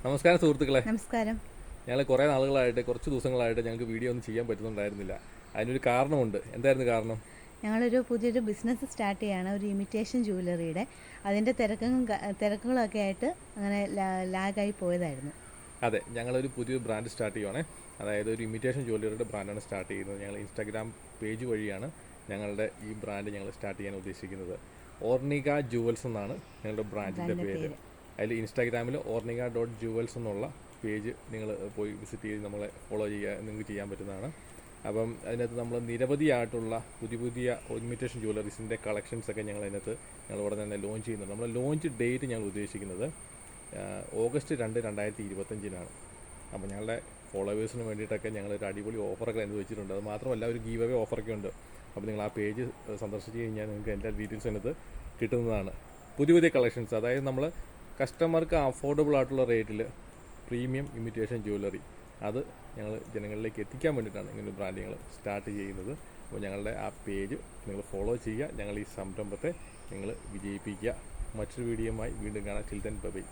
നമസ്കാരം സുഹൃത്തുക്കളെ. നമസ്കാരം. ഞങ്ങൾ കുറേ നാളുകളായിട്ട് കുറച്ച് ദിവസങ്ങളായിട്ട് ഞങ്ങൾക്ക് വീഡിയോ ഒന്നും ചെയ്യാൻ പറ്റുന്നുണ്ടായിരുന്നില്ല. അതിനൊരു കാരണമുണ്ട്. എന്തായിരുന്നു കാരണം? ഞങ്ങളൊരു പുതിയൊരു ബിസിനസ് സ്റ്റാർട്ട് ചെയ്യാണ്, ഒരു ഇമിറ്റേഷൻ ജുവലറിയുടെ. അതിൻ്റെ തിരക്കുകളൊക്കെ ആയിട്ട് അങ്ങനെ ലാഗായി പോയതായിരുന്നു. അതെ, ഞങ്ങളൊരു പുതിയൊരു ബ്രാൻഡ് സ്റ്റാർട്ട് ചെയ്യുവാണേ. അതായത് ഒരു ഇമിറ്റേഷൻ ജ്വല്ലറിയുടെ ബ്രാൻഡാണ് സ്റ്റാർട്ട് ചെയ്യുന്നത്. ഞങ്ങൾ ഇൻസ്റ്റാഗ്രാം പേജ് വഴിയാണ് ഞങ്ങളുടെ ഈ ബ്രാൻഡ് ഞങ്ങൾ സ്റ്റാർട്ട് ചെയ്യാൻ ഉദ്ദേശിക്കുന്നത്. ഓർണിക ജുവൽസ് എന്നാണ് ഞങ്ങളുടെ ബ്രാൻഡിൻ്റെ പേര്. അതിൽ ഇൻസ്റ്റാഗ്രാമിൽ orniga.jewels എന്നുള്ള പേജ് നിങ്ങൾ പോയി വിസിറ്റ് ചെയ്ത് നമ്മളെ ഫോളോ ചെയ്യുക, നിങ്ങൾക്ക് ചെയ്യാൻ പറ്റുന്നതാണ്. അപ്പം അതിനകത്ത് നമ്മൾ നിരവധിയായിട്ടുള്ള പുതിയ ഇമിറ്റേഷൻ ജ്വല്ലറീസിൻ്റെ കളക്ഷൻസൊക്കെ ഞങ്ങൾ ഉടനെ തന്നെ ലോഞ്ച് ചെയ്യുന്നുണ്ട്. നമ്മൾ ലോഞ്ച് ഡേറ്റ് ഞങ്ങൾ ഉദ്ദേശിക്കുന്നത് ഓഗസ്റ്റ് 2, 2025 അപ്പോൾ ഞങ്ങളുടെ ഫോളോവേഴ്സിന് വേണ്ടിയിട്ടൊക്കെ ഞങ്ങളൊരു അടിപൊളി ഓഫറൊക്കെ അതിന് വെച്ചിട്ടുണ്ട്. അത് മാത്രമല്ല ഒരു ഗീവ് അവേ ഓഫറൊക്കെ ഉണ്ട്. അപ്പോൾ നിങ്ങൾ ആ പേജ് സന്ദർശിച്ച് കഴിഞ്ഞാൽ നിങ്ങൾക്ക് എല്ലാ ഡീറ്റെയിൽസ് അതിനകത്ത് കിട്ടുന്നതാണ്. പുതിയ കളക്ഷൻസ്, അതായത് നമ്മൾ കസ്റ്റമർക്ക് അഫോർഡബിൾ ആയിട്ടുള്ള റേറ്റിൽ പ്രീമിയം ഇമിറ്റേഷൻ ജ്വല്ലറി അത് ഞങ്ങൾ ജനങ്ങളിലേക്ക് എത്തിക്കാൻ വേണ്ടിയിട്ടാണ് ഇങ്ങനെ ബ്രാൻഡ് ഞങ്ങൾ സ്റ്റാർട്ട് ചെയ്യുന്നത്. അപ്പോൾ ഞങ്ങളുടെ ആ പേജ് നിങ്ങൾ ഫോളോ ചെയ്യുക, ഞങ്ങൾ ഈ സംരംഭത്തെ നിങ്ങൾ വിജയിപ്പിക്കുക. മറ്റൊരു വീഡിയോയുമായി വീണ്ടും കാണാം. Till then bye.